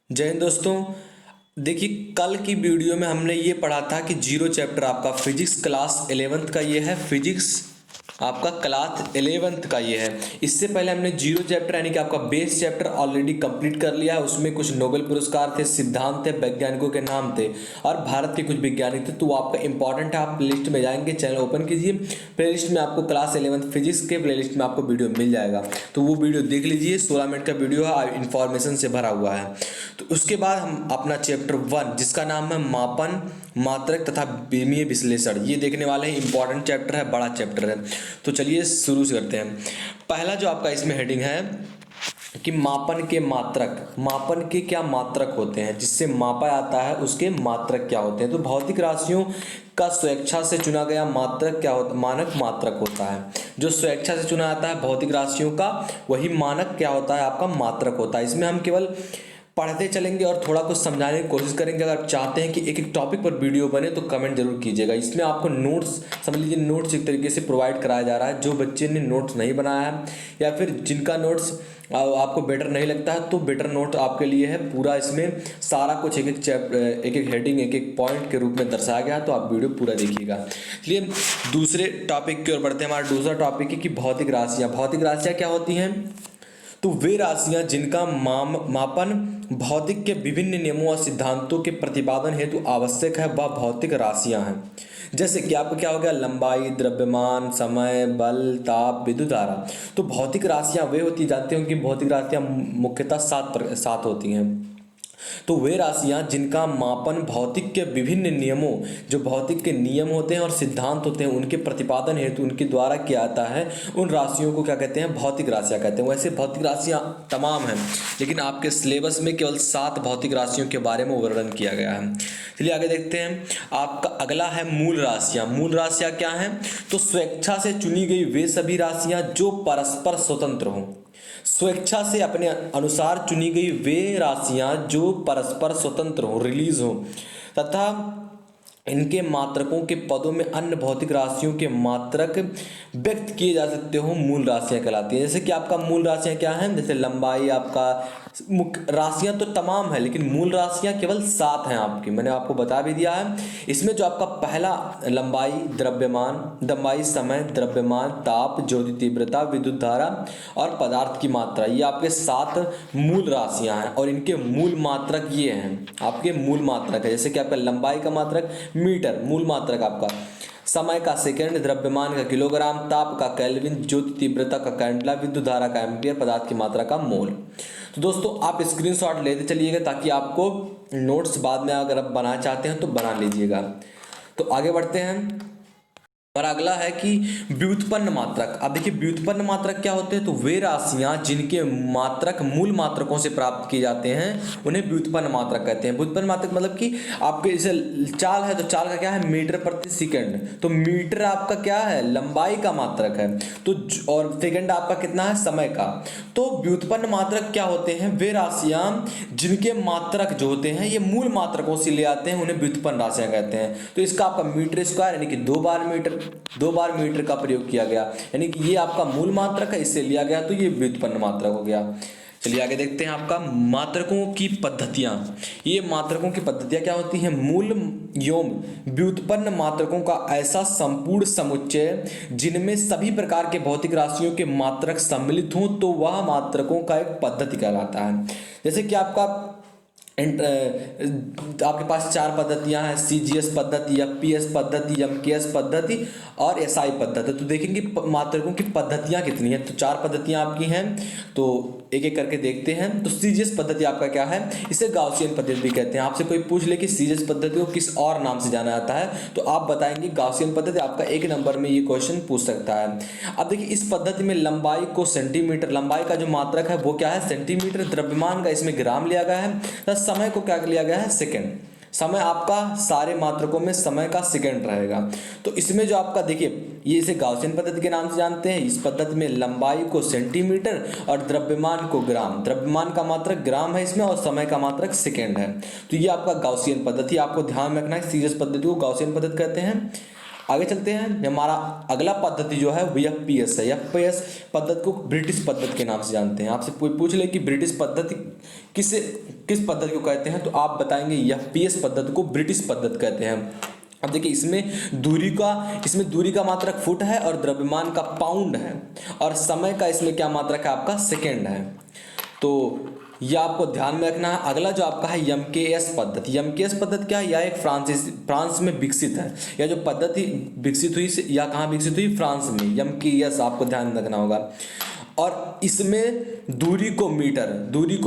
जय हिंद दोस्तों। देखिए, कल की वीडियो में हमने ये पढ़ा था कि जीरो चैप्टर आपका फिजिक्स क्लास 11th का ये है। फिजिक्स आपका क्लास 11th का ये है। इससे पहले हमने जीरो चैप्टर यानी कि आपका बेस चैप्टर ऑलरेडी कंप्लीट कर लिया है। उसमें कुछ नोबेल पुरस्कार थे, सिद्धांत थे, वैज्ञानिकों के नाम थे और भारत के कुछ वैज्ञानिक थे। तो वो आपका इंपॉर्टेंट है। आप प्लेलिस्ट में जाएंगे, चैनल ओपन कीजिए, प्लेलिस्ट में आपको क्लास 11th फिजिक्स के प्लेलिस्ट में आपको वीडियो मिल जाएगा। तो वो वीडियो देख लीजिए, 16 मिनट का वीडियो है, इंफॉर्मेशन से भरा हुआ है। तो उसके बाद हम अपना चैप्टर 1 जिसका नाम है मापन, मात्रक तथा विमीय विश्लेषण, ये देखने वाले हैं। इंपॉर्टेंट चैप्टर है, बड़ा चैप्टर है। तो चलिए शुरू से करते हैं। पहला जो आपका इसमें हेडिंग है कि मापन के मात्रक, मापन के क्या मात्रक होते हैं, जिससे मापा जाता है उसके मात्रक क्या होते हैं। तो भौतिक राशियों का स्वेच्छा से चुना गया मात्रक क्या होता है? मानक मात्रक होता है। जो स्वेच्छा से चुना जाता है भौतिक राशियों का, वही मानक क्या होता है? आपका मात्रक होता है। इसमें हम केवल पढ़ते चलेंगे और थोड़ा कुछ समझाने की कोशिश करेंगे। अगर आप चाहते हैं कि एक एक टॉपिक पर वीडियो बने तो कमेंट जरूर कीजिएगा। इसमें आपको नोट्स, समझ लीजिए नोट्स एक तरीके से प्रोवाइड कराया जा रहा है। जो बच्चे ने नोट्स नहीं बनाया है या फिर जिनका नोट्स आपको बेटर नहीं लगता है, तो बेटर नोट आपके लिए है। पूरा इसमें सारा कुछ एक एक चैप्टर, एक एक हेडिंग, एक एक पॉइंट के रूप में दर्शाया गया है। तो आप वीडियो पूरा देखिएगा। चलिए दूसरे टॉपिक की ओर बढ़ते हैं। हमारा दूसरा टॉपिक है कि भौतिक राशियाँ। भौतिक राशियाँ क्या होती हैं? तो वे राशियां जिनका मापन भौतिक के विभिन्न नियमों और सिद्धांतों के प्रतिपादन हेतु आवश्यक है, वह भौतिक राशियां हैं। जैसे कि आपका क्या हो गया? लंबाई, द्रव्यमान, समय, बल, ताप, विद्युत धारा। तो भौतिक राशियां वे होती, जानते हो कि भौतिक राशियां मुख्यतः सात होती हैं। तो वे राशियां जिनका मापन भौतिक के विभिन्न नियमों, जो भौतिक के नियम होते हैं और सिद्धांत होते हैं, उनके प्रतिपादन हेतु उनके द्वारा किया जाता है, उन राशियों को क्या कहते हैं? भौतिक राशियां कहते हैं। वैसे भौतिक राशियां तमाम हैं, लेकिन आपके सिलेबस में केवल 7 भौतिक राशियों के बारे में वर्णन किया गया है। चलिए आगे देखते हैं। आपका अगला है मूल राशियां। मूल राशियां क्या हैं? तो स्वेच्छा से चुनी गई वे सभी राशियां जो परस्पर स्वतंत्र हों। स्वेच्छा से अपने अनुसार चुनी गई वे राशियां जो परस्पर स्वतंत्र हो, रिलीज हो, तथा इनके मात्रकों के पदों में अन्य भौतिक राशियों के मात्रक व्यक्त किए जा सकते हो, मूल राशियां कहलाती हैं। जैसे कि आपका मूल राशियां क्या हैं? जैसे लंबाई, आपका मुख्य राशियां तो तमाम है, लेकिन मूल राशियां केवल 7 हैं आपकी। मैंने आपको बता भी दिया है। इसमें जो आपका पहला लंबाई, द्रव्यमान, लंबाई, समय, द्रव्यमान, ताप, ज्योति तीव्रता, विद्युत धारा और पदार्थ की मात्रा, ये आपके 7 मूल राशियां हैं। और इनके मूल मात्रक ये हैं, आपके मूल मात्रक है। जैसे कि आपका लंबाई का मात्रक मीटर, मूल मात्रक आपका, समय का सेकंड, द्रव्यमान का किलोग्राम, ताप का केल्विन, ज्योति तीव्रता का कैंडला, विद्युत धारा का एम्पियर, पदार्थ की मात्रा का मोल। तो दोस्तों आप स्क्रीनशॉट लेते चलिएगा ताकि आपको नोट्स बाद में अगर आप बनाना चाहते हैं तो बना लीजिएगा। तो आगे बढ़ते हैं। और अगला है कि व्युत्पन्न मात्रक। अब देखिए व्युत्पन्न मात्रक क्या होते हैं? तो वे राशियां जिनके मात्रक मूल मात्रकों से प्राप्त किए जाते हैं उन्हें व्युत्पन्न मात्रक कहते हैं। व्युत्पन्न मात्रक मतलब कि आपके जैसे चाल है, तो चाल का क्या है? मीटर प्रति सेकंड। तो मीटर आपका क्या है? लंबाई का मात्रक है। तो और सेकंड आपका कितना है? समय का। तो व्युत्पन्न मात्रक क्या होते हैं? वे राशियां जिनके मात्रक जो होते हैं ये मूल मात्रकों से ले आते हैं, उन्हें व्युत्पन्न राशियां कहते हैं। तो इसका आपका मीटर स्क्वायर यानी कि 2 बार मीटर का प्रयोग किया गया, यानी कि ये आपका मूल मात्रक है, इससे लिया गया, तो ये व्युत्पन्न मात्रक हो गया। चलिए आगे देखते हैं। आपका मात्रकों की पद्धतियां। ये मात्रकों की पद्धतियां क्या होती हैं? मूल एवं व्युत्पन्न मात्रकों का ऐसा संपूर्ण समुच्चय जिनमें सभी प्रकार के भौतिक राशियों के मात्रक सम्मिलित हों, तो वह मात्रकों का एक पद्धति कहलाता है। जैसे कि आपका आपके पास 4 पद्धतियां हैं, CGS पद्धति, FPS पद्धति, MKS पद्धति और SI पद्धति। तो देखेंगे मात्रकों की पद्धतियां कितनी हैं। तो 4 पद्धतियां आपकी हैं, तो एक एक करके देखते हैं। तो CGS पद्धति आपका क्या है? इसे गाउसियन पद्धति भी कहते हैं। आपसे कोई पूछ ले कि CGS पद्धति को किस और नाम से जाना जाता है, तो आप बताएंगे गाउसियन पद्धति। आपका 1 नंबर में ये क्वेश्चन पूछ सकता है। अब देखिए इस पद्धति में लंबाई को सेंटीमीटर, लंबाई का जो मात्रक है वो क्या है? सेंटीमीटर। द्रव्यमान का इसमें ग्राम लिया गया है। समय को क्या लिया गया है? सेकंड। समय आपका सारे मात्रकों में समय का सेकंड रहेगा। तो इसमें जो आपका देखिए ये इसे गाउसियन पद्धति के नाम से जानते हैं। इस पद्धति में लंबाई को सेंटीमीटर और द्रव्यमान को ग्राम, द्रव्यमान का मात्रक ग्राम है इसमें और समय का मात्रक सेकंड है। तो ये आपका गाउसियन पद्धति, आपको ध्यान रखना है। सीरियस पद्धति को गाउसियन पद्धति कहते हैं। आगे चलते हैं। हमारा अगला पद्धति जो है वो एफपीएस है। एफपीएस पद्धति को ब्रिटिश पद्धति के नाम से जानते हैं। आपसे कोई पूछ ले कि ब्रिटिश पद्धति किस पद्धति को कहते हैं, तो आप बताएंगे एफपीएस पद्धति को ब्रिटिश पद्धति कहते हैं। अब देखिए इसमें दूरी का मात्रक फुट है और द्रव्यमान का पाउंड है और समय का इसमें क्या मात्रक है आपका सेकेंड है। तो यह आपको ध्यान में रखना है। अगला जो आपका है एमकेएस पद्धति। एमकेएस पद्धति क्या है? यह एक फ्रांस में विकसित है। यह जो पद्धति विकसित हुई या कहाँ विकसित हुई? फ्रांस में। एमकेएस आपको ध्यान रखना होगा। और इसमें दूरी को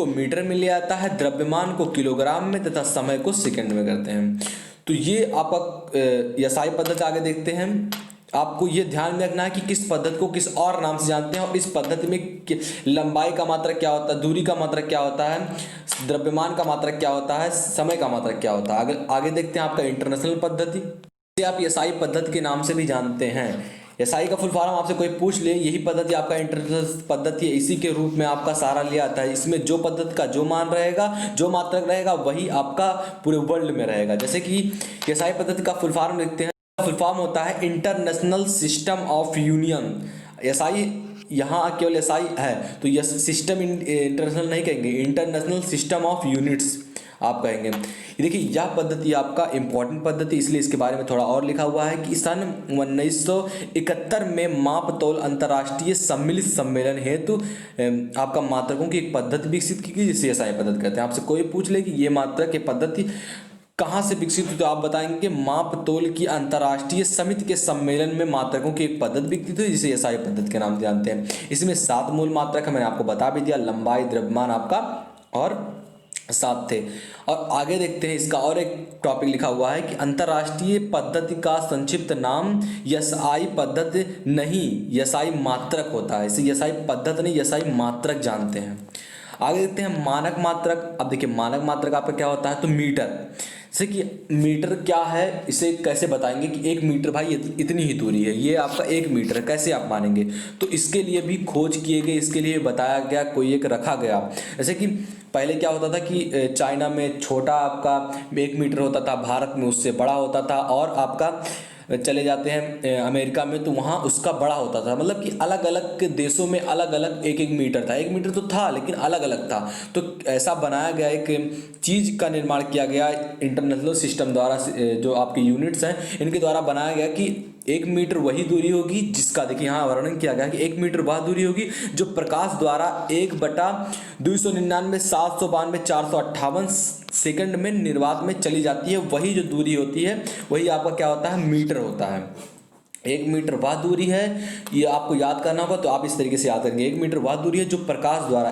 मीटर में ले आता है, द्रव्यमान को किलोग्राम में तथा समय को सेकंड में करते हैं। तो ये आपका एसआई पद्धति। आगे देखते हैं। आपको ये ध्यान में रखना है कि किस पद्धति को किस और नाम से जानते हैं और इस पद्धति में लंबाई का मात्रक क्या होता है, दूरी का मात्रक क्या होता है, द्रव्यमान का मात्रक क्या होता है, समय का मात्रक क्या होता है। आगे देखते हैं आपका इंटरनेशनल पद्धति, जिसे आप एसआई पद्धति के नाम से भी जानते हैं। एसआई का फुल फॉर्म आपसे कोई पूछ ले, यही पद्धति आपका इंटरनेशनल पद्धति है। इसी के रूप में आपका सहारा लिया आता है। इसमें जो पद्धति का जो मान रहेगा, जो मात्रक रहेगा, वही आपका पूरे वर्ल्ड में रहेगा। जैसे कि एसआई पद्धति का फुल फॉर्म लिखते हैं। फुल फॉर्म होता है international system of union. SI यहाँ केवल एसआई है तो यह सिस्टम इंटरनेशनल नहीं कहेंगे, इंटरनेशनल सिस्टम ऑफ यूनिट्स आप कहेंगे। देखिए यह पद्धति आपका इंपॉर्टेंट पद्धति, इसलिए इसके बारे में थोड़ा और लिखा हुआ है कि सन 1971 में माप तौल अंतर्राष्ट्रीय सम्मिलित सम्मेलन हेतु आपका मात्रकों की एक पद्धति विकसित की गई, जिसे एसआई पद्धति कहते हैं। आपसे कोई पूछ ले कि ये मात्रक की पद्धति कहाँ से विकसित हुई, तो आप बताएंगे माप तोल की अंतर्राष्ट्रीय समिति के सम्मेलन में मात्रकों की एक पद्धति विकसित हुई, जिसे एसआई पद्धति के नाम से जानते हैं। इसमें 7 मूल मात्रक है, मैंने आपको बता भी दिया, लंबाई, द्रव्यमान आपका और 7 थे। और आगे देखते हैं, इसका और एक टॉपिक लिखा हुआ है कि अंतर्राष्ट्रीय पद्धति का संक्षिप्त नाम एसआई पद्धति नहीं, एसआई मात्रक होता है। इसे एसआई पद्धति नहीं, एसआई मात्रक जानते हैं। आगे देखते हैं मानक मात्रक। अब देखिए मानक मात्रक आपका क्या होता है, तो मीटर। जैसे कि मीटर क्या है, इसे कैसे बताएंगे कि 1 मीटर भाई इतनी ही दूरी है, ये आपका 1 मीटर है, कैसे आप मानेंगे? तो इसके लिए भी खोज किए गए, इसके लिए बताया गया, कोई एक रखा गया। जैसे कि पहले क्या होता था कि चाइना में छोटा आपका 1 मीटर होता था, भारत में उससे बड़ा होता था, और आपका चले जाते हैं अमेरिका में तो वहाँ उसका बड़ा होता था। मतलब कि अलग अलग देशों में अलग अलग 1-1 मीटर था। 1 मीटर तो था लेकिन अलग अलग था। तो ऐसा बनाया गया, एक चीज़ का निर्माण किया गया इंटरनेशनल सिस्टम द्वारा, जो आपके यूनिट्स हैं इनके द्वारा बनाया गया कि 1 मीटर वही दूरी होगी जिसका, देखिए यहाँ वर्णन किया गया कि 1 मीटर वह दूरी होगी जो प्रकाश द्वारा 1/299,792,458 सेकंड में निर्वात में चली जाती है। वही जो दूरी होती है वही आपका क्या होता है, मीटर होता है। 1 मीटर वह दूरी है, ये आपको याद करना होगा, तो आप इस तरीके से याद करेंगे। 1 मीटर वह दूरी है जो प्रकाश द्वारा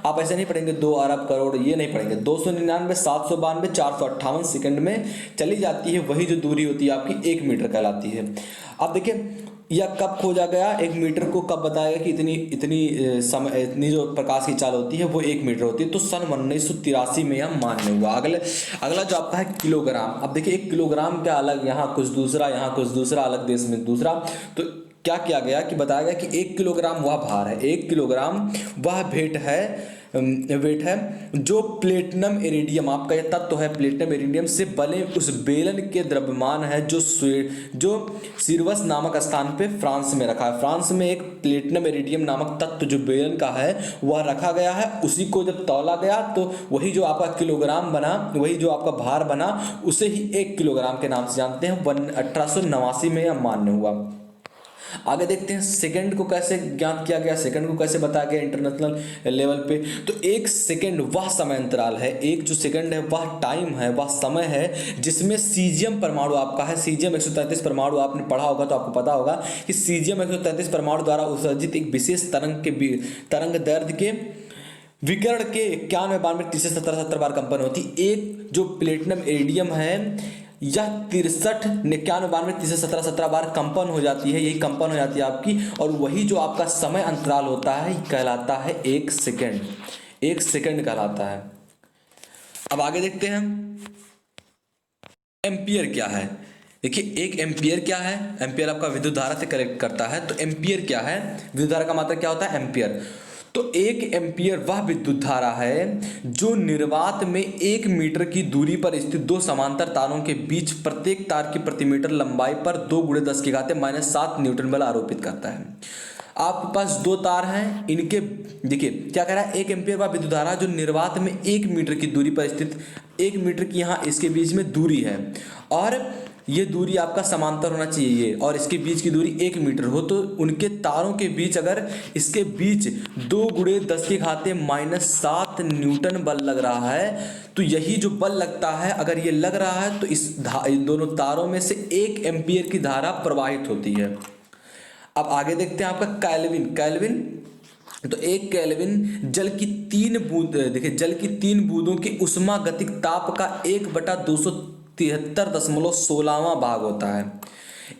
आप ऐसे नहीं पढ़ेंगे 2 अरब करोड़, ये नहीं पढ़ेंगे, 299,792,458 सेकंड में चली जाती है। वही जो दूरी होती है आपकी 1 मीटर कहलाती है। अब देखिए यह कब खोजा गया, 1 मीटर को कब बताया कि इतनी जो प्रकाश की चाल होती है वो 1 मीटर होती है, तो सन 1983 में यह मान्य हुआ। अगला जो आपका है किलोग्राम। अब देखिए 1 किलोग्राम क्या अलग, यहाँ कुछ दूसरा, यहाँ कुछ दूसरा, अलग देश में दूसरा। तो क्या किया गया कि बताया गया कि 1 किलोग्राम वह भार है, 1 किलोग्राम वह वेट है जो प्लेटिनम इरिडियम, आपका यह तत्व है प्लेटिनम इरिडियम से बने उस बेलन के द्रव्यमान है जो सिरवस नामक स्थान पे फ्रांस में रखा है। फ्रांस में एक प्लेटिनम इरिडियम नामक तत्व जो बेलन का है वह रखा गया है। उसी को जब तौला गया तो वही जो आपका किलोग्राम बना, वही जो आपका भार बना, उसे ही 1 किलोग्राम के नाम से जानते हैं। 1889 में यह मान्य हुआ। आगे देखते हैं सेकंड को कैसे ज्ञात किया गया, सेकंड को कैसे बताया गया इंटरनेशनल लेवल पे। तो 1 सेकंड वह समय अंतराल है, एक जो सेकंड है वह टाइम है, वह समय है जिसमें सीजियम परमाणु आपका है, सीजियम 133 परमाणु आपने पढ़ा होगा तो आपको पता होगा कि सीजियम 133 परमाणु द्वारा उत्सर्जित एक विशेष तरंग दैर्ध्य के विकर्ण के 91, 92, 70 बार कंपन होती। एक जो प्लेटिनम इरिडियम है यह 63, 91, 92, 70 बार कंपन हो जाती है, यही कंपन हो जाती है आपकी। और वही जो आपका समय अंतराल होता है कहलाता है 1 सेकंड, 1 सेकंड कहलाता है। अब आगे देखते हैं एम्पियर क्या है। देखिए 1 एम्पियर क्या है, एम्पियर आपका विद्युत धारा से कनेक्ट करता है। तो एम्पियर क्या है, विद्युत धारा का मात्रक क्या होता है, एम्पियर। तो 1 एम्पियर वह विद्युत धारा है जो निर्वात में 1 मीटर की दूरी पर स्थित दो समांतर तारों के बीच प्रत्येक तार की प्रति मीटर लंबाई पर 2 × 10⁻⁷ न्यूटन बल आरोपित करता है। आपके पास दो तार हैं, इनके देखिए क्या कह रहा है, 1 एम्पियर वह विद्युत धारा जो निर्वात में 1 मीटर की दूरी पर स्थित, 1 मीटर की यहाँ इसके बीच में दूरी है और ये दूरी आपका समांतर होना चाहिए और इसके बीच की दूरी 1 मीटर हो, तो उनके तारों के बीच अगर इसके बीच 2 × 10⁻⁷ न्यूटन बल लग रहा है, तो यही जो बल लगता है अगर ये लग रहा है तो इन दोनों तारों में से 1 एम्पियर की धारा प्रवाहित होती है। अब आगे देखते हैं आपका केल्विन। तो 1 केल्विन जल की 3 बूंद, देखिए जल की 3 बूंदों की उष्मागतिक ताप का 1/273.16वां भाग होता है।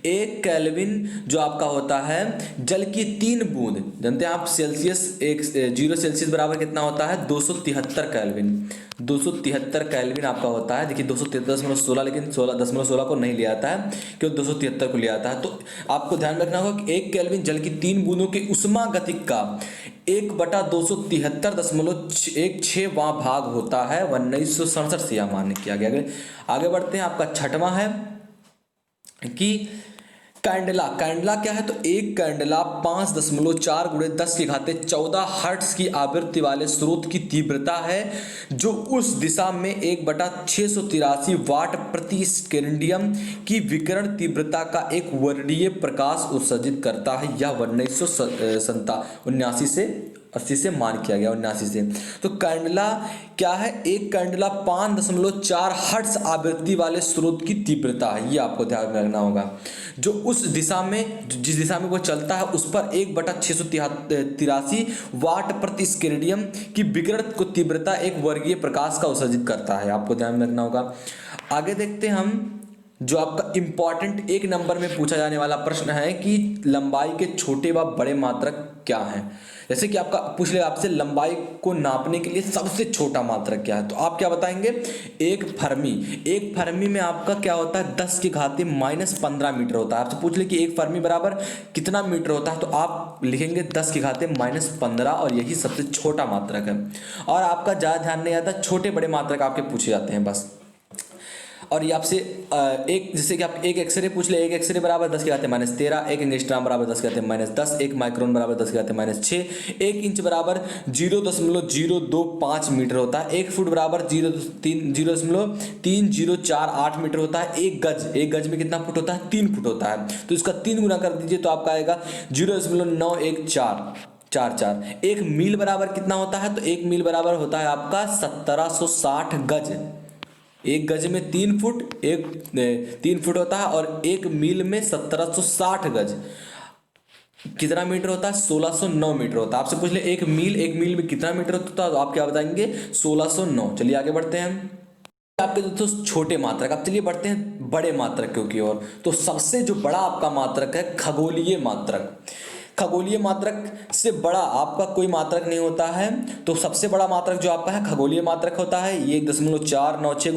1 केल्विन जो आपका होता है जल की 3 बूंद, जानते हैं आप सेल्सियस 0 सेल्सियस बराबर कितना होता है, 273 केल्विन। 273 केल्विन आपका होता है। देखिए 273.16, लेकिन 16.16 को नहीं लिया आता है क्योंकि 273 को लिया आता है। तो आपको ध्यान रखना होगा कि 1 केल्विन जल की 3 बूंदों के उष्मागतिक का 1/273.16वां भाग होता है। 1967 से यह मान्य किया गया। आगे बढ़ते हैं, आपका छठवां है कि कैंडला क्या है, तो 1 कैंडला 5.4 × 10⁻14 हर्ट्ज की आवृत्ति वाले स्रोत की तीव्रता है जो उस दिशा में 1/683 वाट प्रति स्केंडियम की विकिरण तीव्रता का एक वर्णीय प्रकाश उत्सर्जित करता है। यह 1979 से 80 से मान किया गया, 79 से। तो कैंडला क्या है, 1 कैंडला 5.4 हर्ट्ज आवृत्ति वाले स्रोत की तीव्रता है, ये आपको ध्यान में रखना होगा। जो उस दिशा में, जिस दिशा में वो चलता है उस पर 1/683 वाट प्रति स्केंडियम की विकिरण को तीव्रता एक वर्गीय प्रकाश का उत्सर्जित करता है, आपको ध्यान में रखना होगा। आगे देखते हैं हम, जो आपका इंपॉर्टेंट 1 नंबर में पूछा जाने वाला प्रश्न है कि लंबाई के छोटे व बड़े मात्रक क्या हैं। जैसे कि आपका पूछ ले आपसे लंबाई को नापने के लिए सबसे छोटा मात्रक क्या है, तो आप क्या बताएंगे, 1 फर्मी। 1 फर्मी में आपका क्या होता है, 10⁻⁻15 मीटर होता है। आपसे पूछ ले कि 1 फर्मी बराबर कितना मीटर होता है, तो आप लिखेंगे 10⁻15 और यही सबसे छोटा मात्रक है। और आपका ज़्यादा ध्यान नहीं आता, छोटे बड़े मात्रक आपके पूछे जाते हैं बस। और ये आपसे एक, जैसे कि आप एक एक्सरे पूछ ले, 1 एक्सरे बराबर 10⁻13, 1 एंगस्ट्रॉम बराबर 10⁻10, 1 माइक्रोन बराबर 10⁻6, 1 इंच बराबर 0.025 मीटर होता है, 1 फुट बराबर 0.3048 मीटर होता है, 1 गज में कितना फुट होता है, 3 फुट होता है। तो इसका 3 गुना कर दीजिए तो आपका आएगा 0.9144। 1 मील बराबर कितना होता है, तो 1 मील बराबर होता है आपका 1760 गज। 1 गज में 3 फुट, 3 फुट होता है और 1 मील में 1760 गज कितना मीटर होता है, 1609 मीटर होता है। आपसे पूछ ले 1 मील में कितना मीटर होता है, तो आप क्या बताएंगे, 1609। चलिए आगे बढ़ते हैं, आपके दोस्तों छोटे मात्रक। अब चलिए बढ़ते हैं बड़े मात्रकों की ओर। तो सबसे जो बड़ा आपका मात्रक है खगोलीय मात्रक। खगोलीय मात्रक से बड़ा आपका कोई मात्रक नहीं होता है। तो सबसे बड़ा मात्रक जो आपका है खगोलीय मात्रक होता है, ये 1.496 ×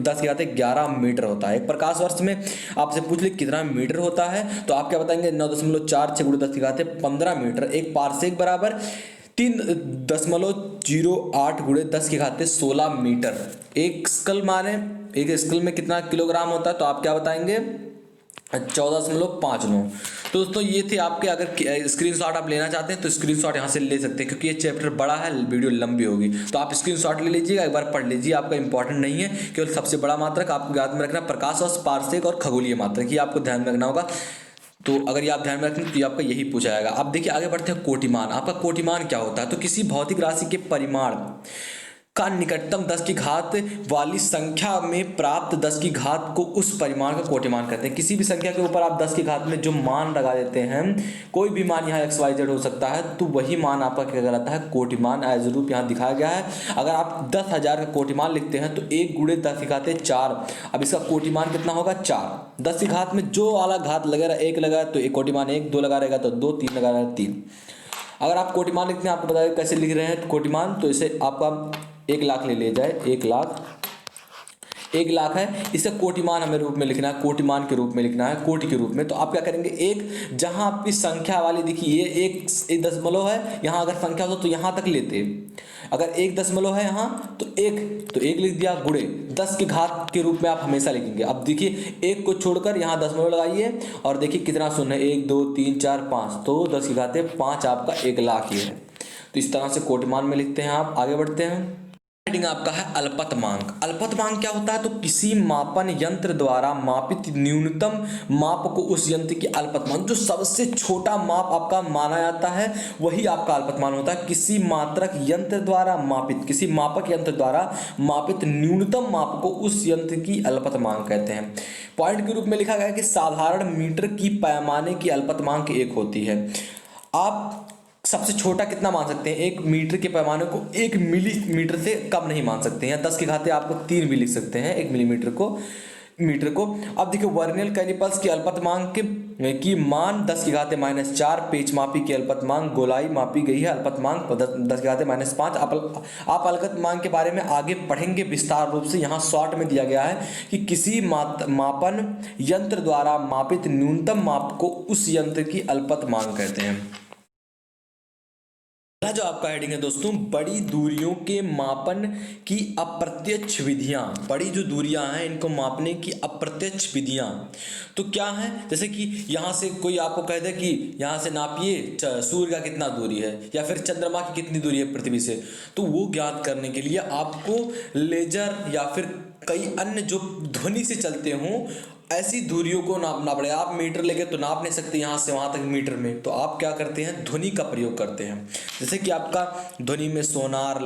10⁻11 मीटर होता है। एक प्रकाश वर्ष में आपसे पूछ ले कितना मीटर होता है, तो आप क्या बताएंगे, 9.46 × 10⁻15 मीटर। एक पारसेक बराबर 3.08 × 10⁻16 मीटर। एक स्कल माने, एक स्कल में कितना किलोग्राम होता है, तो आप क्या बताएंगे, 14.59। तो दोस्तों ये थे आपके, अगर स्क्रीनशॉट आप लेना चाहते हैं तो स्क्रीनशॉट यहाँ से ले सकते हैं, क्योंकि ये चैप्टर बड़ा है, वीडियो लंबी होगी। तो आप स्क्रीनशॉट ले लीजिएगा, एक बार पढ़ लीजिए, आपका इंपॉर्टेंट नहीं है। केवल सबसे बड़ा मात्रक आपको याद में रखना, प्रकाश वर्ष, पारसेक और खगोलीय मात्रक, ये आपको ध्यान में रखना होगा। तो अगर ये आप ध्यान में रखें तो ये आपका यही पूछा जाएगा। अब देखिए आगे बढ़ते हैं, कोटिमान। आपका कोटिमान क्या होता है, तो किसी भौतिक राशि के परिमाण का निकटतम 10 की घात वाली संख्या में प्राप्त 10 की घात को उस परिमाण का कोटिमान कहते हैं। किसी भी संख्या के ऊपर आप 10 की घात में जो मान लगा देते हैं, कोई भी मान यहाँ XYZ हो सकता है, तो वही मान आपका क्या कहलाता है, कोटिमान। एज रूप यहाँ दिखाया गया है। अगर आप 10,000 का कोटिमान लिखते हैं तो 1 × 10 की घात 4। अब इसका कोटिमान कितना होगा, 4। 10 की घात में जो वाला घात लगेगा, 1 लगा तो एक कोटिमान 1, 2 लगा रहेगा तो 2, 3 लगा रहेगा 3। अगर आप कोटिमान लिखते हैं, आपको बताइए कैसे लिख रहे हैं कोटिमान, तो इसे आपका 1 लाख ले लिया जाए। 1 लाख 1 लाख है, इसका कोटिमान हमें रूप में लिखना है, कोटिमान के रूप में लिखना है, कोटि के रूप में। तो आप क्या करेंगे, एक जहां आपकी संख्या वाली देखिए ये एक दशमलव है, यहाँ अगर संख्या हो तो यहाँ तक लेते, अगर 1 दशमलव है यहाँ तो 1 लिख दिया, गुणे 10 के घात के रूप में आप हमेशा लिखेंगे। अब देखिए 1 को छोड़कर यहाँ दशमलव लगाइए और देखिए कितना शून्य है, 1 2 3 4 5, तो 10 के घात 5 आपका 1 लाख ये है। तो इस तरह से कोटिमान में लिखते हैं आप। आगे बढ़ते हैं। हेडिंग आपका है अल्पतमांक। अल्पतमांक क्या होता है, तो किसी मापन यंत्र द्वारा मापित न्यूनतम माप को उस यंत्र की अल्पतमांक, जो सबसे छोटा माप आपका माना जाता है वही आपका अल्पतमांक होता है। किसी मात्रक यंत्र द्वारा मापित, किसी मापक यंत्र द्वारा मापित न्यूनतम माप को उस यंत्र की अल्पतमांक कहते हैं। पॉइंट के रूप में लिखा गया है कि साधारण मीटर की पैमाने की अल्पतमांक 1 होती है। आप सबसे छोटा कितना मान सकते हैं, 1 मीटर के पैमाने को 1 मिलीमीटर से कम नहीं मान सकते हैं। 10 के घाते आपको 3 भी लिख सकते हैं 1 मिलीमीटर को, मीटर को। अब देखिए वर्नियर कैलिपर्स की अल्पतमांक की मान 10 के घाते -4, पेच मापी की अल्पतमांक, गोलाई मापी गई है अल्पतमांक 10 के घाते -5। आप अल्पतमांक के बारे में आगे पढ़ेंगे विस्तार रूप से। यहाँ शॉर्ट में दिया गया है कि किसी मापन यंत्र द्वारा मापित न्यूनतम माप को उस यंत्र की अल्पतमांक कहते हैं। जो आपका हेडिंग है दोस्तों, बड़ी दूरियों के मापन की अप्रत्यक्ष विधियां। बड़ी जो दूरियां हैं इनको मापने की अप्रत्यक्ष विधियां तो क्या है, जैसे कि यहां से कोई आपको कह दे कि यहां से नापिए सूर्य का कितना दूरी है या फिर चंद्रमा की कितनी दूरी है पृथ्वी से, तो वो ज्ञात करने के लिए आपको लेजर या फिर कई अन्य जो ध्वनि से चलते हों ऐसी दूरियों को नापना पड़ेगा। आप मीटर लेके तो नाप नहीं सकते यहाँ से वहाँ तक मीटर में, तो आप क्या करते हैं, ध्वनि का प्रयोग करते हैं। जैसे कि आपका ध्वनि में सोनार,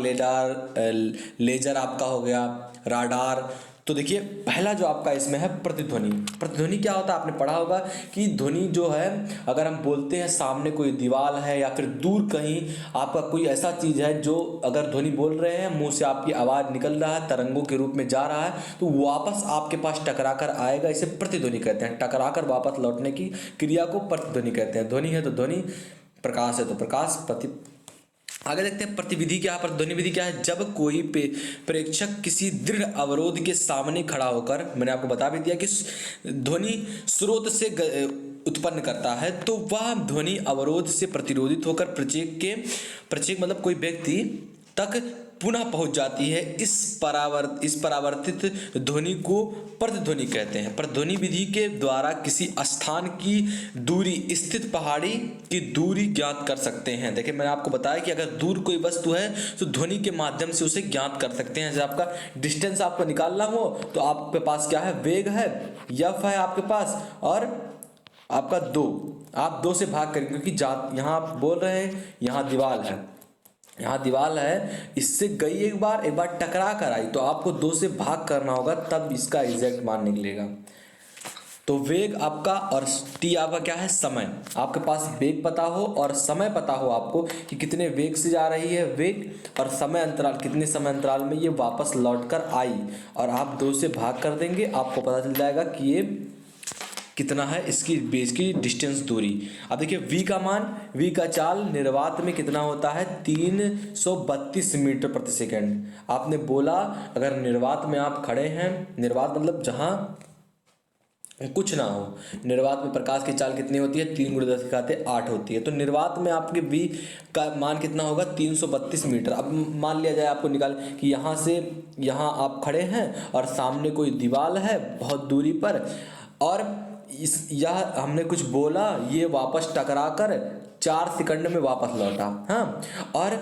लेजर आपका हो गया, राडार। तो देखिए पहला जो आपका इसमें है प्रतिध्वनि। प्रतिध्वनि क्या होता है, आपने पढ़ा होगा कि ध्वनि जो है अगर हम बोलते हैं सामने कोई दीवार है या फिर दूर कहीं आपका कोई ऐसा चीज़ है जो अगर ध्वनि बोल रहे हैं, मुंह से आपकी आवाज़ निकल रहा है, तरंगों के रूप में जा रहा है, तो वापस आपके पास टकरा कर आएगा, इसे प्रतिध्वनि कहते हैं। टकरा कर वापस लौटने की क्रिया को प्रतिध्वनि कहते हैं। ध्वनि है तो ध्वनि, प्रकाश है तो प्रकाश, आगे देखते हैं प्रतिविधि क्या है। प्रतिध्वनि विधि क्या है, जब कोई प्रेक्षक किसी दृढ़ अवरोध के सामने खड़ा होकर, मैंने आपको बता भी दिया कि ध्वनि स्रोत से उत्पन्न करता है, तो वह ध्वनि अवरोध से प्रतिरोधित होकर प्रत्येक मतलब कोई व्यक्ति तक पुनः पहुंच जाती है। इस परावर्तित ध्वनि को प्रतिध्वनि कहते हैं। प्रतिध्वनि विधि के द्वारा किसी स्थान की दूरी, स्थित पहाड़ी की दूरी ज्ञात कर सकते हैं। देखिए मैंने आपको बताया कि अगर दूर कोई वस्तु है तो ध्वनि के माध्यम से उसे ज्ञात कर सकते हैं। जब आपका डिस्टेंस आपको निकालना हो तो आपके पास क्या है, वेग है, एफ है आपके पास, और आपका 2, आप 2 से भाग करेंगे क्योंकि यहाँ आप बोल रहे हैं यहाँ दीवार है, यहाँ दीवार है, इससे गई एक बार टकरा कर आई, तो आपको 2 से भाग करना होगा, तब इसका एग्जैक्ट मान निकलेगा। तो वेग आपका और टी आपका क्या है, समय। आपके पास वेग पता हो और समय पता हो आपको कि कितने वेग से जा रही है वेग, और समय अंतराल कितने समय अंतराल में ये वापस लौट कर आई, और आप 2 से भाग कर देंगे, आपको पता चल जाएगा कि ये कितना है, इसकी बेस की डिस्टेंस दूरी। अब देखिए v का मान, v का चाल निर्वात में कितना होता है, 332 मीटर प्रति सेकंड। आपने बोला अगर निर्वात में आप खड़े हैं, निर्वात मतलब जहां कुछ ना हो, निर्वात में प्रकाश की चाल कितनी होती है, 3 × 10⁸ होती है। तो निर्वात में आपके v का मान कितना होगा, 332 मीटर। अब मान लिया जाए आपको निकाल कि यहाँ से यहाँ आप खड़े हैं और सामने कोई दीवार है बहुत दूरी पर, और यह हमने कुछ बोला, ये वापस टकरा कर 4 सेकंड में वापस लौटा। हाँ, और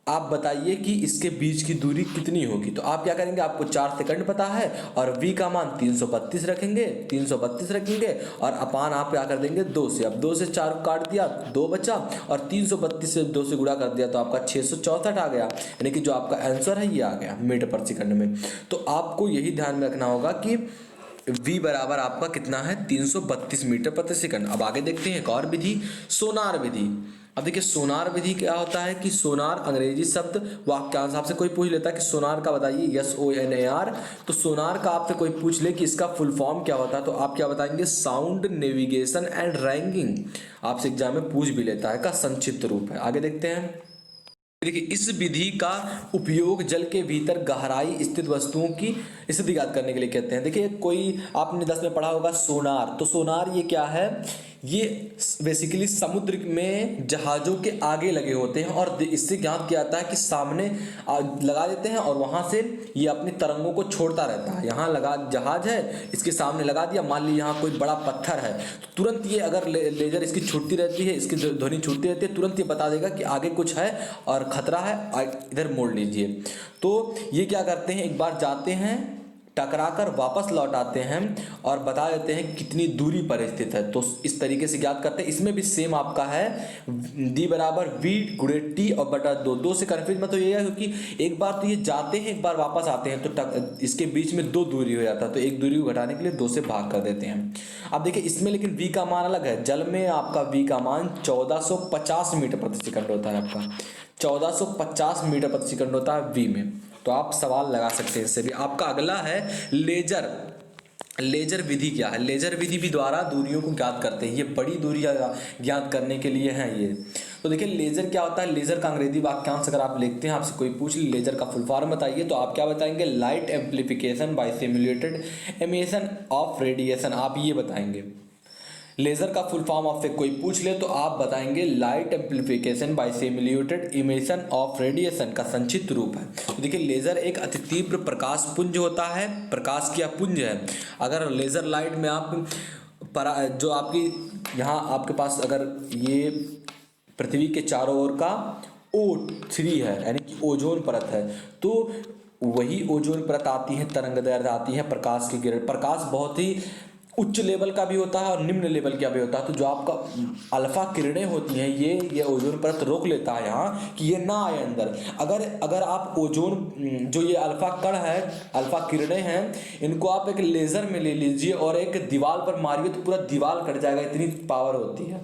आप बताइए कि इसके बीच की दूरी कितनी होगी। तो आप क्या करेंगे, आपको 4 सेकंड पता है और v का मान 332 रखेंगे और अपान आप क्या कर देंगे 2 से। अब 2 से 4 काट दिया, 2 बचा, और 332 से 2 से गुणा कर दिया तो आपका 664 आ गया, यानी कि जो आपका आंसर है ये आ गया मीटर पर सेकंड में। तो आपको यही ध्यान में रखना होगा कि v बराबर आपका कितना है, 332 मीटर प्रति सेकंड। अब आगे देखते हैं एक और विधि, सोनार विधि। अब देखिए सोनार विधि क्या होता है कि सोनार अंग्रेजी शब्द, वाक्यांश आपसे कोई पूछ लेता है कि सोनार का बताइए, SONAR, तो सोनार का आपसे कोई पूछ ले कि इसका फुल फॉर्म क्या होता है, तो आप क्या बताएंगे, साउंड नेविगेशन एंड रैंकिंग। आपसे एग्जाम में पूछ भी लेता है, का संक्षिप्त रूप है। आगे देखते हैं। देखिए इस विधि का उपयोग जल के भीतर गहराई स्थित वस्तुओं की स्थिति ज्ञात करने के लिए कहते हैं। देखिए कोई आपने 10 में पढ़ा होगा सोनार, तो सोनार ये क्या है, ये बेसिकली समुद्र में जहाजों के आगे लगे होते हैं और इससे ज्ञात किया जाता है कि सामने लगा देते हैं और वहां से ये अपनी तरंगों को छोड़ता रहता है। यहाँ लगा जहाज है, इसके सामने लगा दिया, मान लीजिए यहाँ कोई बड़ा पत्थर है, तो तुरंत ये अगर लेजर इसकी छूटती रहती है, इसकी ध्वनि छूटती रहती है, तुरंत ये बता देगा कि आगे कुछ है और खतरा है, इधर मोड़ लीजिए। तो ये क्या करते हैं, एक बार जाते हैं, टकराकर वापस लौट आते हैं और बता देते हैं कितनी दूरी पर स्थित है। तो इस तरीके से ज्ञात करते हैं। इसमें भी सेम आपका है, डी बराबर वी गुणे टी और बटा 2 से कन्फ्यूज मत होइएगा, क्योंकि एक बार तो ये जाते हैं, एक बार वापस आते हैं, तो इसके बीच में 2 दूरी हो जाता है, तो एक दूरी को घटाने के लिए 2 से भाग कर देते हैं। अब देखिए इसमें लेकिन वी का मान अलग है। जल में आपका वी का मान 1450 मीटर प्रति सेकंड होता है, आपका 1450 मीटर प्रति सेकंड होता है वी में। तो आप सवाल लगा सकते हैं इससे भी। आपका अगला है लेजर। लेजर विधि क्या है, लेजर विधि भी द्वारा दूरियों को ज्ञात करते हैं। ये बड़ी दूरियां ज्ञात करने के लिए हैं ये। तो देखिए लेजर क्या होता है, लेजर का अंग्रेजी वाक्यांश अगर आप लिखते हैं, आपसे कोई पूछ ले लेजर का फुल फॉर्म बताइए, तो आप क्या बताएंगे, light amplification by simulated emission of radiation, आप ये बताएंगे। लेजर का फुल फॉर्म आपसे कोई पूछ ले तो आप बताएंगे light amplification by simulated emission of radiation का संक्षिप्त रूप है। तो देखिए लेजर एक अति तीव्र प्रकाश पुंज होता है, प्रकाश की पुंज है। अगर लेजर लाइट में आप जो आपकी यहाँ आपके पास अगर ये पृथ्वी के चारों ओर का O3 है, यानी कि ओजोन परत है, तो वही ओजोन परत आती है, तरंगदैर्घ्य आती है प्रकाश की किरण। प्रकाश बहुत ही उच्च लेवल का भी होता है और निम्न लेवल का भी होता है। तो जो आपका अल्फा किरणें होती हैं, ये ओजोन परत रोक लेता है यहाँ कि ये ना आए अंदर। अगर आप ओजोन जो ये अल्फा कण है, अल्फा किरणें हैं, इनको आप एक लेजर में ले लीजिए और एक दीवार पर मारिए तो पूरा दीवार कट जाएगा, इतनी पावर होती है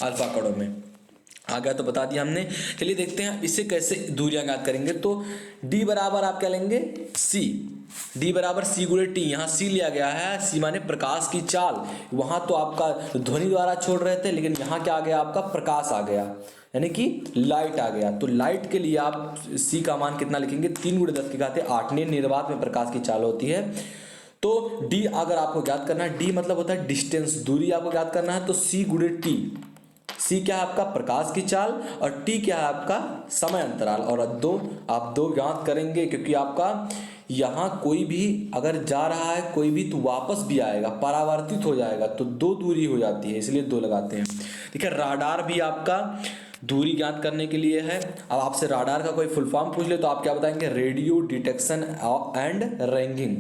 अल्फा कणों में। आ गया तो बता दिया हमने। चलिए देखते हैं इससे कैसे दूरियां ज्ञात करेंगे। तो D बराबर आप क्या लेंगे, C, D बराबर C गुणे T। यहाँ C लिया गया है, C माने प्रकाश की चाल। वहां तो आपका ध्वनि द्वारा छोड़ रहे थे, लेकिन यहाँ क्या आ गया, आपका प्रकाश आ गया, यानी कि लाइट आ गया। तो लाइट के लिए आप C का मान कितना लिखेंगे, 3 × 10⁸ निर्वात में प्रकाश की चाल होती है। तो D अगर आपको ज्ञात करना है, D मतलब होता है डिस्टेंस, दूरी आपको ज्ञात करना है, तो C गुणे T। C क्या है आपका प्रकाश की चाल और T क्या है आपका समय अंतराल। और आप दो ज्ञात करेंगे, क्योंकि आपका यहाँ कोई भी अगर जा रहा है कोई भी तो वापस भी आएगा, परावर्तित हो जाएगा, तो 2 दूरी हो जाती है, इसलिए 2 लगाते हैं। ठीक है, राडार भी आपका दूरी ज्ञात करने के लिए है। अब आपसे राडार का कोई फुल फॉर्म पूछ ले तो आप क्या बताएंगे, रेडियो डिटेक्शन एंड रैंगिंग,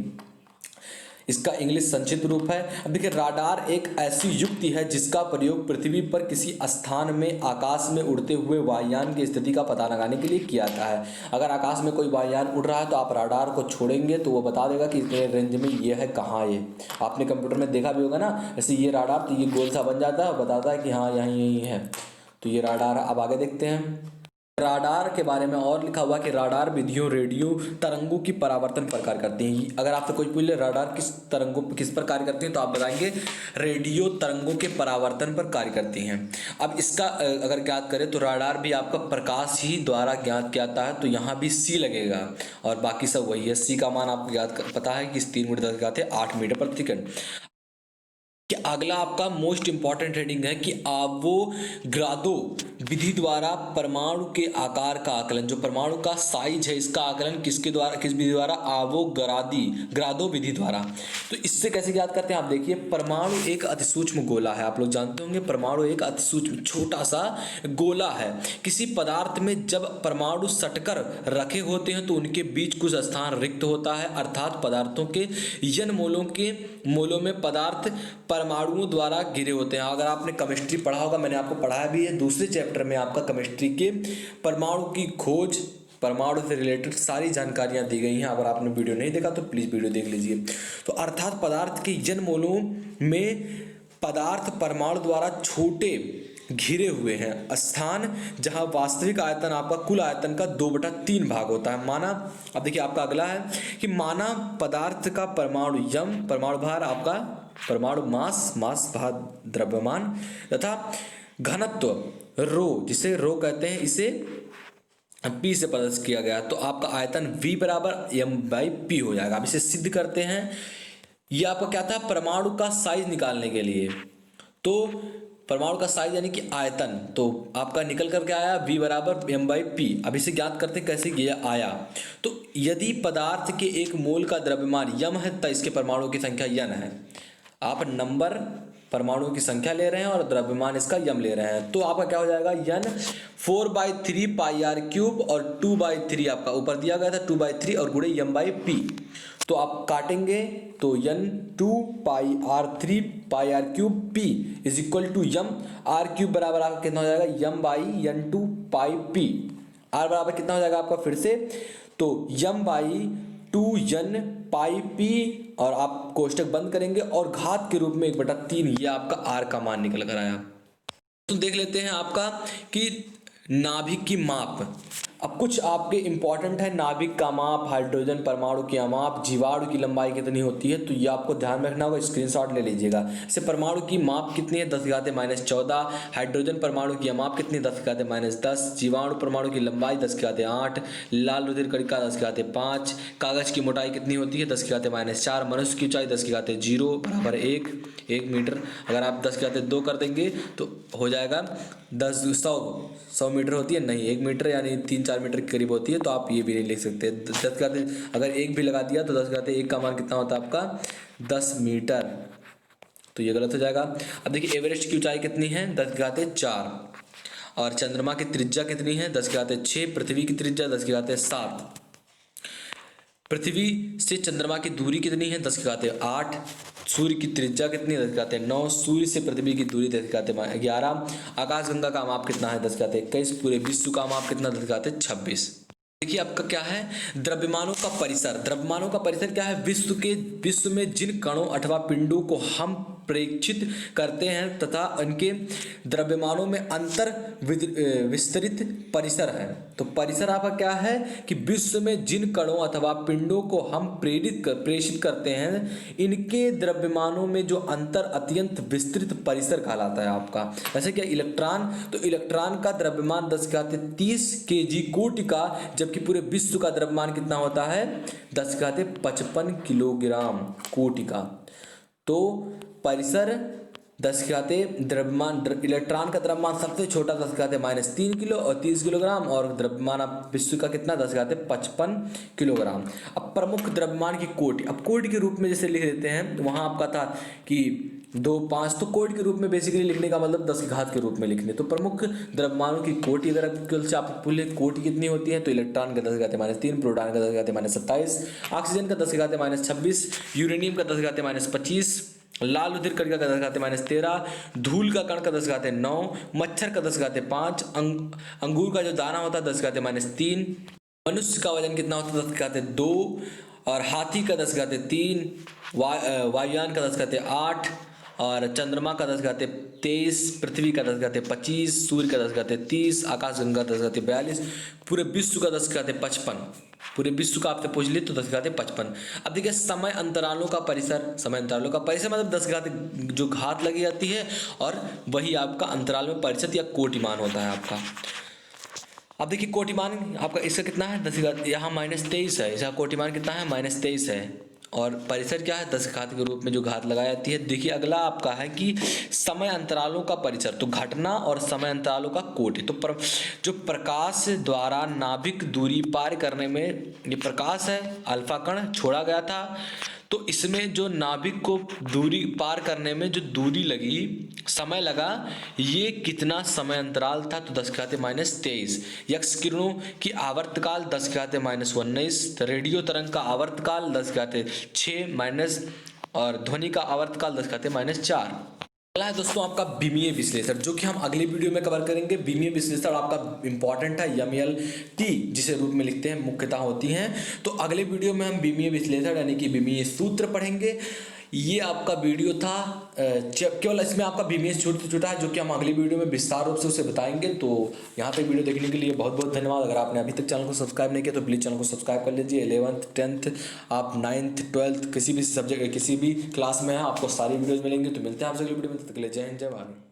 इसका इंग्लिश संक्षिप्त रूप है। अब देखिए राडार एक ऐसी युक्ति है जिसका प्रयोग पृथ्वी पर किसी स्थान में आकाश में उड़ते हुए वायुयान की स्थिति का पता लगाने के लिए किया जाता है। अगर आकाश में कोई वायुयान उड़ रहा है तो आप राडार को छोड़ेंगे तो वो बता देगा कि इतने रेंज में ये है, कहाँ ये। आपने कंप्यूटर में देखा भी होगा ना, जैसे ये राडार, तो ये गोल सा बन जाता है और बताता है कि हाँ यहाँ यही है, तो ये राडार। अब आगे देखते हैं राडार के बारे में और लिखा हुआ कि राडार विधियों रेडियो तरंगों की परावर्तन पर कार्य करती हैं। अगर आपसे कोई पूछ ले राडार किस पर कार्य करती हैं, तो आप बताएंगे रेडियो तरंगों के परावर्तन पर कार्य करती हैं। अब इसका अगर ज्ञात करें तो राडार भी आपका प्रकाश ही द्वारा ज्ञात किया जाता है, तो यहाँ भी C लगेगा और बाकी सब वही है। C का मान आपको ज्ञात पता है कि 3 × 10⁸ मीटर प्रति सेकंड। कि अगला आपका मोस्ट इंपॉर्टेंट हेडिंग है कि आवोगाद्रो विधि द्वारा परमाणु के आकार का आकलन, जो परमाणु का साइज है इसका आकलन किस विधि द्वारा, आवोगाद्रो विधि द्वारा। तो इससे कैसे याद करते हैं आप देखिए, परमाणु एक अति सूक्ष्म गोला है, आप लोग जानते होंगे परमाणु एक अति सूक्ष्म छोटा सा गोला है। किसी पदार्थ में जब परमाणु सटकर रखे होते हैं तो उनके बीच कुछ स्थान रिक्त होता है, अर्थात पदार्थों के n मोलों में पदार्थ परमाणुओं द्वारा घिरे होते हैं। अगर आपने केमिस्ट्री पढ़ा होगा, मैंने आपको पढ़ाया भी है, दूसरे चैप्टर में आपका केमिस्ट्री के परमाणु की खोज, परमाणु से रिलेटेड सारी जानकारियां दी गई हैं। अगर आपने वीडियो नहीं देखा तो प्लीज वीडियो देख लीजिए। तो अर्थात पदार्थ के n मोलों में पदार्थ परमाणु द्वारा छोटे घिरे हुए हैं, स्थान जहां वास्तविक आयतन आपका कुल आयतन का 2/3 भाग होता है। माना, अब देखिए आपका अगला है कि माना पदार्थ का परमाणु यम, परमाणु भार आपका, परमाणु मास भार द्रव्यमान, तथा घनत्व रो, जिसे रो कहते हैं, इसे पी से प्रदर्शित किया गया, तो आपका आयतन V बराबर m/p हो जाएगा। अब इसे सिद्ध करते हैं। ये आपका क्या था, परमाणु का साइज निकालने के लिए। तो परमाणु का साइज यानी कि आयतन, तो आपका निकल करके आया V बराबर m/p। अब इसे ज्ञात करते कैसे ये आया। तो यदि पदार्थ के एक मोल का द्रव्यमान m है तो इसके परमाणु की संख्या n है। आप नंबर परमाणुओं की संख्या ले रहे हैं और द्रव्यमान इसका m ले रहे हैं, तो आपका क्या हो जाएगा, n 4/3 πr³ और 2/3 आपका ऊपर दिया गया था 2/3 और गुणे m/p। तो आप काटेंगे तो n 2πr3 πr³ p is equal to m। r³ बराबर आपका कितना हो जाएगा, m/n2πp। r बराबर कितना हो जाएगा आपका फिर से, तो m/2n πp और आप कोष्टक बंद करेंगे और घात के रूप में 1/3, ये आपका r का मान निकल कर आया। तो देख लेते हैं आपका कि नाभिक की माप। अब कुछ आपके इंपॉर्टेंट है, नाभिक का माप, हाइड्रोजन परमाणु की माप, जीवाणु की लंबाई कितनी होती है, तो ये आपको ध्यान में रखना होगा, स्क्रीनशॉट ले लीजिएगा। जैसे परमाणु की माप कितनी है, 10⁻⁻14, हाइड्रोजन परमाणु की माप कितनी, 10⁻10, जीवाणु परमाणु की लंबाई 10⁻8, लाल रुधिर कणिका 10⁻5, कागज की मोटाई कितनी होती है 10⁻4, मनुष्य की ऊंचाई 10⁻0 बराबर 1 मीटर। अगर आप 10⁻2 कर देंगे तो हो जाएगा 100 मीटर होती है, नहीं 1 मीटर यानी 3-4 मीटर के करीब होती है, तो आप ये भी नहीं लिख सकते। 10 अगर 1 भी लगा दिया तो 10⁻1 का मान कितना होता है आपका 10 मीटर, तो ये गलत हो जाएगा। अब देखिए एवरेस्ट की ऊंचाई कितनी है 10⁻4 और चंद्रमा की त्रिज्या कितनी है 10⁻6, पृथ्वी की त्रिज्या 10⁻7, पृथ्वी से चंद्रमा की दूरी कितनी है 10⁻8, सूर्य की त्रिज्या कितनी है 10⁻9, सूर्य से पृथ्वी की दूरी 10⁻11, आकाशगंगा का माप कितना है 10⁻21, पूरे विश्व का माप कितना 10⁻26। देखिए आपका क्या है, द्रव्यमानों का परिसर। द्रव्यमानों का परिसर क्या है, विश्व में जिन कणों अथवा पिंडों को हम प्रेक्षित करते हैं तथा उनके द्रव्यमानों में अंतर विस्तरित परिसर है। तो परिसर आपका क्या है कि विश्व में जिन कणों अथवा पिंडों को हम प्रेषित करते हैं इनके द्रव्यमानों में जो अंतर अत्यंत विस्तृत परिसर कहलाता है आपका। जैसे क्या इलेक्ट्रॉन, तो इलेक्ट्रॉन का द्रव्यमान 10⁻30 kg कोटि का, जबकि पूरे विश्व का द्रव्यमान कितना होता है 10⁻55 किलोग्राम कोटि का। तो परिसर 10⁻, द्रव्यमान इलेक्ट्रॉन का द्रव्यमान सबसे छोटा 10⁻³ किलो और 30 किलोग्राम, और द्रव्यमान विश्व का कितना 10⁻55 किलोग्राम। अब प्रमुख द्रव्यमान की कोटि, अब कोटि के रूप में जैसे लिख देते हैं, वहाँ आपका था कि 2, 5, तो कोटि के रूप में बेसिकली लिखने का मतलब 10 की घात के रूप में लिखने। तो प्रमुख द्रव्यमानों की कोटि अगर आप पूछे कोटि कितनी होती है, तो इलेक्ट्रॉन का 10⁻3, प्रोटॉन का 10⁻27, ऑक्सीजन का 10⁻26, यूरेनियम का 10⁻25, लाल रुधिर कणिका का 10⁻13, धूल का कण का 10⁻9, मच्छर का 10⁻5, अंगूर का जो दाना होता है 10⁻3, मनुष्य का वजन कितना होता है 10⁻2, और हाथी का 10⁻3, वायुयान का 10⁻8, और चंद्रमा का 10⁻23, पृथ्वी का 10⁻25, सूर्य का 10⁻30, आकाशगंगा 10⁻42, पूरे विश्व का 10⁻55, पूरे विश्व का आपसे पूछ लिए तो 10⁻55। अब देखिए समय अंतरालों का परिसर, समय अंतरालों का परिसर मतलब 10 जो घात लगी जाती है और वही आपका अंतराल में परिषद या कोटिमान होता है आपका। अब देखिए कोटिमान आपका इसका कितना है 10, यहाँ -23 है, इसका कोटिमान कितना है -23 है, और परिसर क्या है 10 घात के रूप में जो घात लगाई जाती है। देखिए अगला आपका है कि समय अंतरालों का परिसर, तो घटना और समय अंतरालों का कोटि। तो जो प्रकाश द्वारा नाभिक दूरी पार करने में, ये प्रकाश है अल्फा कण छोड़ा गया था, तो इसमें जो नाभिक को दूरी पार करने में जो दूरी लगी, समय लगा, ये कितना समय अंतराल था, तो 10⁻23। यक्ष किरणों की आवर्तकाल 10⁻19, रेडियो तरंग का आवर्तकाल 10⁻6- और ध्वनि का आवर्तकाल 10⁻4। अगला है दोस्तों आपका विमीय विश्लेषण, जो कि हम अगले वीडियो में कवर करेंगे। विमीय विश्लेषण आपका इंपॉर्टेंट है, MELT जिसे रूप में लिखते हैं मुख्यतः होती हैं। तो अगले वीडियो में हम विमीय विश्लेषण यानी कि विमीय सूत्र पढ़ेंगे। ये आपका वीडियो था, केवल इसमें आपका विमीय सूत्र छूटा है, जो कि हम अगली वीडियो में विस्तार रूप से उसे बताएंगे। तो यहाँ पे वीडियो देखने के लिए बहुत बहुत धन्यवाद। अगर आपने अभी तक चैनल को सब्सक्राइब नहीं किया तो प्लीज़ चैनल को सब्सक्राइब कर लीजिए। 11th 10th आप 9th 12th किसी भी सब्जेक्ट किसी भी क्लास में है, आपको सारी वीडियोज़ मिलेंगे। तो मिलते हैं आपसे अगली वीडियो में, तब तक के लिए जय हिंद जय भारत।